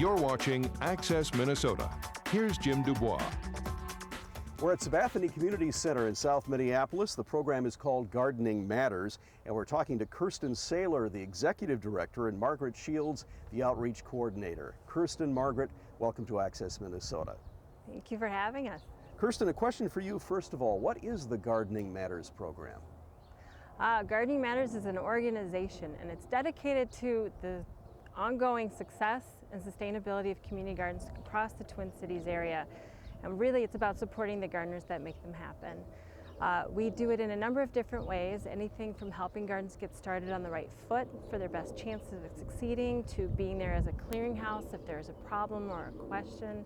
You're watching Access Minnesota. Here's Jim Dubois. We're at Sabathani Community Center in South Minneapolis. The program is called Gardening Matters, and we're talking to Kirsten Saylor, the Executive Director, and Margret Shields, the Outreach Coordinator. Kirsten, Margret, welcome to Access Minnesota. Thank you for having us. Kirsten, a question for you first of all. What is the Gardening Matters program? Gardening Matters is an organization, and it's dedicated to the ongoing success and sustainability of community gardens across the Twin Cities area. And really it's about supporting the gardeners that make them happen. We do it in a number of different ways, anything from helping gardens get started on the right foot for their best chances of succeeding, to being there as a clearinghouse if there's a problem or a question.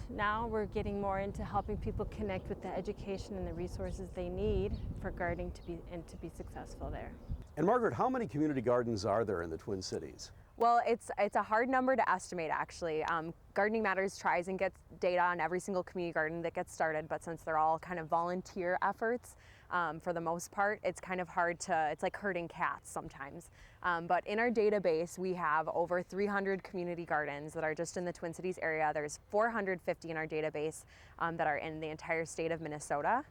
Now we're getting more into helping people connect with the education and the resources they need for gardening to be successful there. And Margret, how many community gardens are there in the Twin Cities? Well, it's a hard number to estimate, actually. Gardening Matters tries and gets data on every single community garden that gets started, but since they're all kind of volunteer efforts, for the most part, it's kind of hard to, it's like herding cats sometimes. But in our database, we have over 300 community gardens that are just in the Twin Cities area. There's 450 in our database that are in the entire state of Minnesota.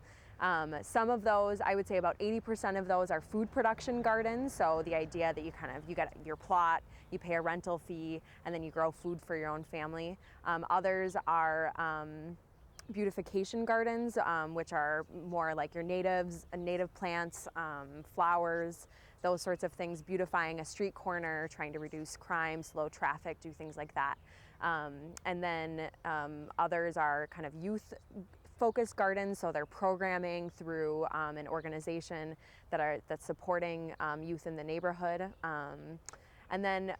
Some of those, I would say about 80% of those are food production gardens. So the idea that you get your plot, you pay a rental fee, and then you grow food for your own family. Others are beautification gardens, which are more like your native plants, flowers, those sorts of things, beautifying a street corner, trying to reduce crime, slow traffic, do things like that. And then others are kind of youth focused gardens, so they're programming through an organization that's supporting youth in the neighborhood. And then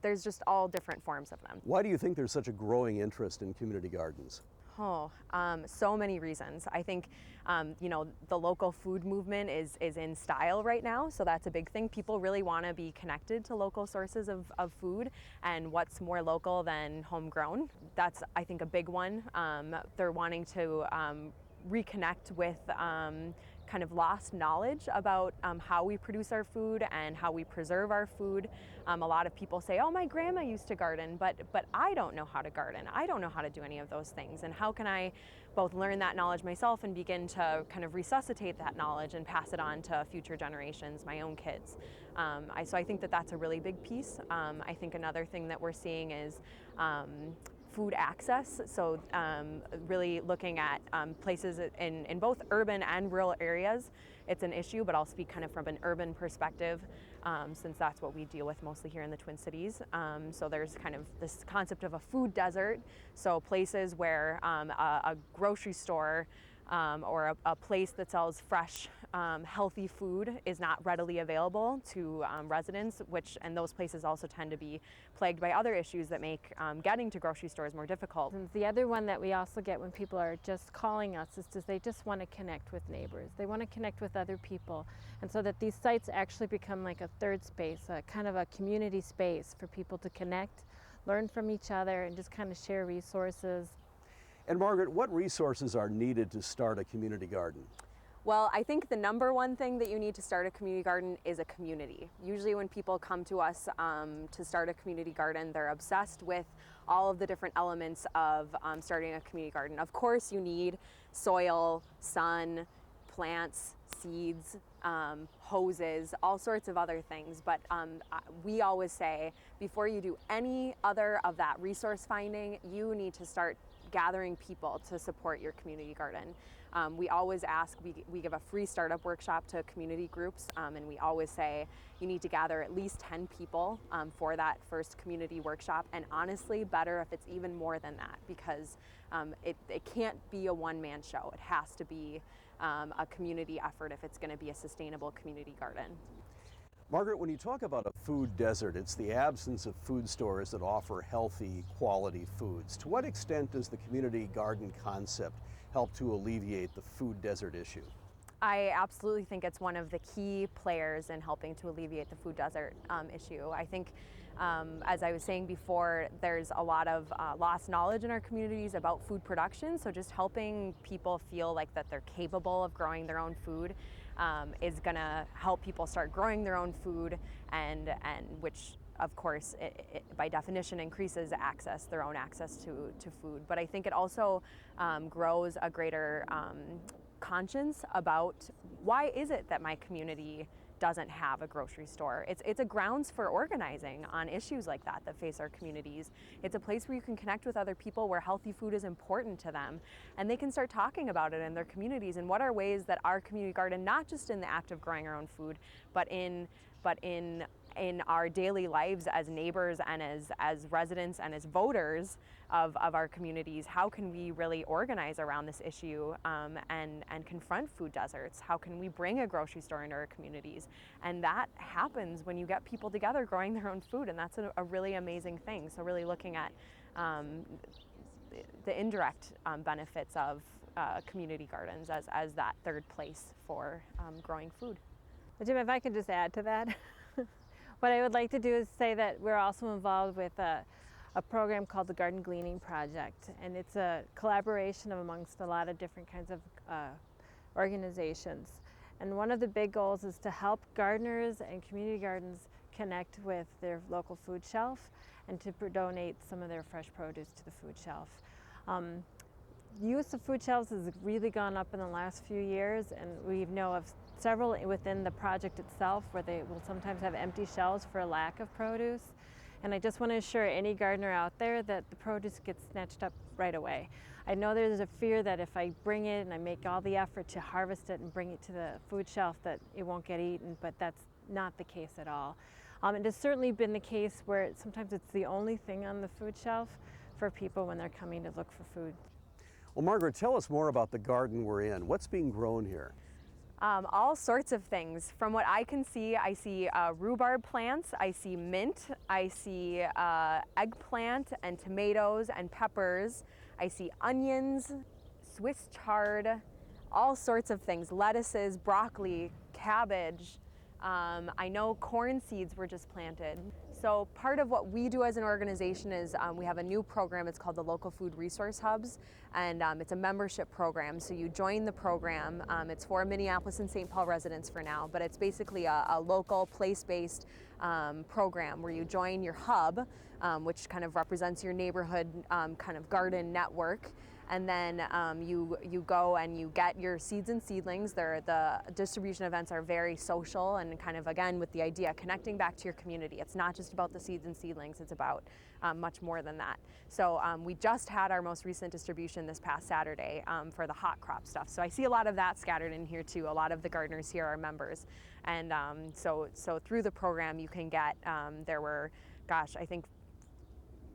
there's just all different forms of them. Why do you think there's such a growing interest in community gardens? So many reasons. I think, the local food movement is in style right now, so that's a big thing. People really want to be connected to local sources of food, and what's more local than homegrown. That's, I think, a big one. They're wanting to reconnect with kind of lost knowledge about how we produce our food and how we preserve our food. A lot of people say, oh, my grandma used to garden, but I don't know how to garden. I don't know how to do any of those things. And how can I both learn that knowledge myself and begin to kind of resuscitate that knowledge and pass it on to future generations, my own kids. So I think that's a really big piece. I think another thing that we're seeing is food access, so really looking at places in both urban and rural areas. It's an issue, but I'll speak kind of from an urban perspective, since that's what we deal with mostly here in the Twin Cities. So there's kind of this concept of a food desert, so places where a grocery store or a place that sells fresh, healthy food is not readily available to residents, and those places also tend to be plagued by other issues that make getting to grocery stores more difficult. And the other one that we also get when people are just calling us is they just want to connect with neighbors. They want to connect with other people. And so that these sites actually become like a third space, a kind of a community space for people to connect, learn from each other, and just kind of share resources. And Margret, what resources are needed to start a community garden? Well, I think the number one thing that you need to start a community garden is a community. Usually when people come to us to start a community garden, they're obsessed with all of the different elements of starting a community garden. Of course, you need soil, sun, plants, seeds, hoses, all sorts of other things. But we always say, before you do any other of that resource finding, you need to start gathering people to support your community garden. We always ask, we give a free startup workshop to community groups, and we always say you need to gather at least 10 people for that first community workshop, and honestly, better if it's even more than that, because it can't be a one-man show. It has to be a community effort if it's going to be a sustainable community garden. Margret, when you talk about a food desert, it's the absence of food stores that offer healthy, quality foods. To what extent does the community garden concept help to alleviate the food desert issue? I absolutely think it's one of the key players in helping to alleviate the food desert issue. I think, as I was saying before, there's a lot of lost knowledge in our communities about food production, so just helping people feel like that they're capable of growing their own food is going to help people start growing their own food, and which of course, it by definition increases access, their own access to food. But I think it also grows a greater conscience about why is it that my community doesn't have a grocery store. It's a grounds for organizing on issues like that face our communities. It's a place where you can connect with other people, where healthy food is important to them, and they can start talking about it in their communities. And what are ways that our community garden, not just in the act of growing our own food, but in our daily lives as neighbors and as residents and as voters of our communities, how can we really organize around this issue and confront food deserts? How can we bring a grocery store into our communities? And that happens when you get people together growing their own food, and that's a really amazing thing. So really looking at the indirect benefits of community gardens as that third place for growing food. Jim, if I could just add to that. What I would like to do is say that we're also involved with a program called the Garden Gleaning Project, and it's a collaboration amongst a lot of different kinds of organizations. And one of the big goals is to help gardeners and community gardens connect with their local food shelf and to donate some of their fresh produce to the food shelf. Use of food shelves has really gone up in the last few years, and we know of several within the project itself where they will sometimes have empty shelves for a lack of produce. And I just want to assure any gardener out there that the produce gets snatched up right away. I know there's a fear that if I bring it and I make all the effort to harvest it and bring it to the food shelf that it won't get eaten, but that's not the case at all. It has certainly been the case where sometimes it's the only thing on the food shelf for people when they're coming to look for food. Well, Margret, tell us more about the garden we're in. What's being grown here? All sorts of things. From what I can see, I see rhubarb plants, I see mint, I see eggplant and tomatoes and peppers, I see onions, Swiss chard, all sorts of things, lettuces, broccoli, cabbage. I know corn seeds were just planted. So part of what we do as an organization is we have a new program. It's called the Local Food Resource Hubs, and it's a membership program. So you join the program. It's for Minneapolis and St. Paul residents for now, but it's basically a local, place-based program where you join your hub, which kind of represents your neighborhood kind of garden network. And then you go and you get your seeds and seedlings. The distribution events are very social and kind of, again, with the idea connecting back to your community. It's not just about the seeds and seedlings, it's about much more than that. So we just had our most recent distribution this past Saturday for the hot crop stuff. So I see a lot of that scattered in here too. A lot of the gardeners here are members. And so through the program you can get, there were, gosh, I think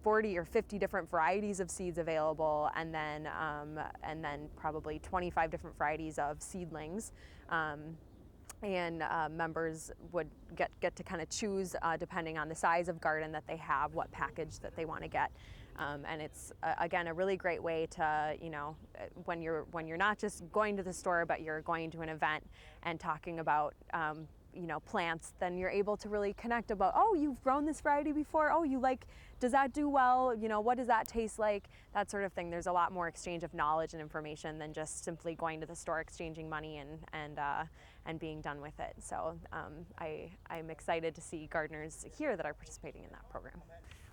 40 or 50 different varieties of seeds available, and then probably 25 different varieties of seedlings. And members would get to kind of choose, depending on the size of garden that they have, what package that they want to get. And it's again a really great way to, you know, when you're not just going to the store, but you're going to an event and talking about you know, plants, then you're able to really connect about, oh, you've grown this variety before, oh, you like, does that do well, you know, what does that taste like, that sort of thing. There's a lot more exchange of knowledge and information than just simply going to the store, exchanging money and being done with it. So I'm excited to see gardeners here that are participating in that program.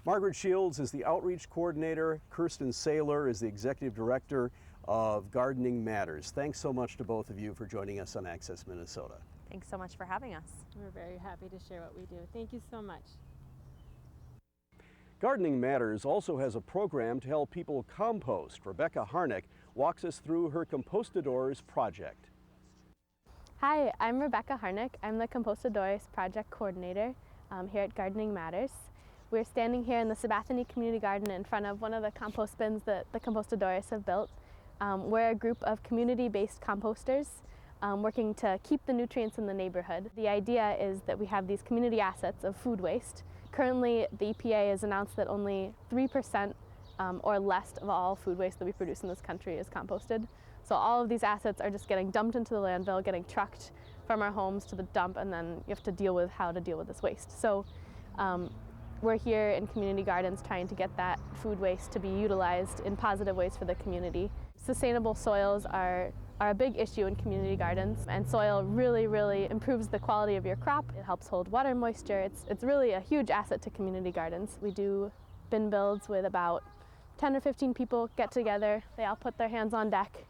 Margret Shields is the outreach coordinator. Kirsten Saylor is the executive director of Gardening Matters. Thanks so much to both of you for joining us on Access Minnesota. Thanks so much for having us. We're very happy to share what we do. Thank you so much. Gardening Matters also has a program to help people compost. Rebecca Harnik walks us through her Compostadores project. Hi, I'm Rebecca Harnik. I'm the Compostadores project coordinator here at Gardening Matters. We're standing here in the Sabathani Community Garden in front of one of the compost bins that the Compostadores have built. We're a group of community-based composters working to keep the nutrients in the neighborhood. The idea is that we have these community assets of food waste. Currently, the EPA has announced that only 3% or less of all food waste that we produce in this country is composted. So all of these assets are just getting dumped into the landfill, getting trucked from our homes to the dump, and then you have to deal with how to deal with this waste. So we're here in community gardens trying to get that food waste to be utilized in positive ways for the community. Sustainable soils are are a big issue in community gardens, and soil really improves the quality of your crop. It helps hold water moisture. It's really a huge asset to community gardens. We do bin builds with about 10 or 15 people get together. They all put their hands on deck,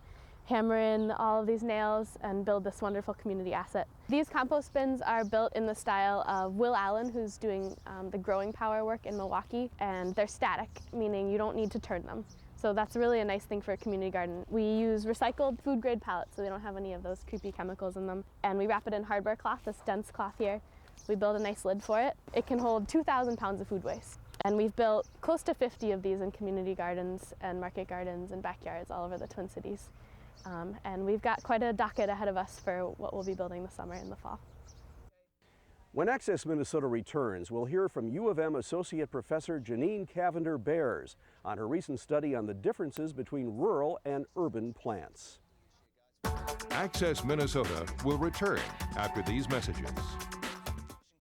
hammer in all of these nails, and build this wonderful community asset. These compost bins are built in the style of Will Allen, who's doing the growing power work in Milwaukee, and they're static, meaning you don't need to turn them. So that's really a nice thing for a community garden. We use recycled food grade pallets, so they don't have any of those creepy chemicals in them. And we wrap it in hardware cloth, this dense cloth here. We build a nice lid for it. It can hold 2,000 pounds of food waste. And we've built close to 50 of these in community gardens and market gardens and backyards all over the Twin Cities. And we've got quite a docket ahead of us for what we'll be building this summer and the fall. When Access Minnesota returns, we'll hear from U of M Associate Professor Janine Cavender-Bears on her recent study on the differences between rural and urban plants. Access Minnesota will return after these messages.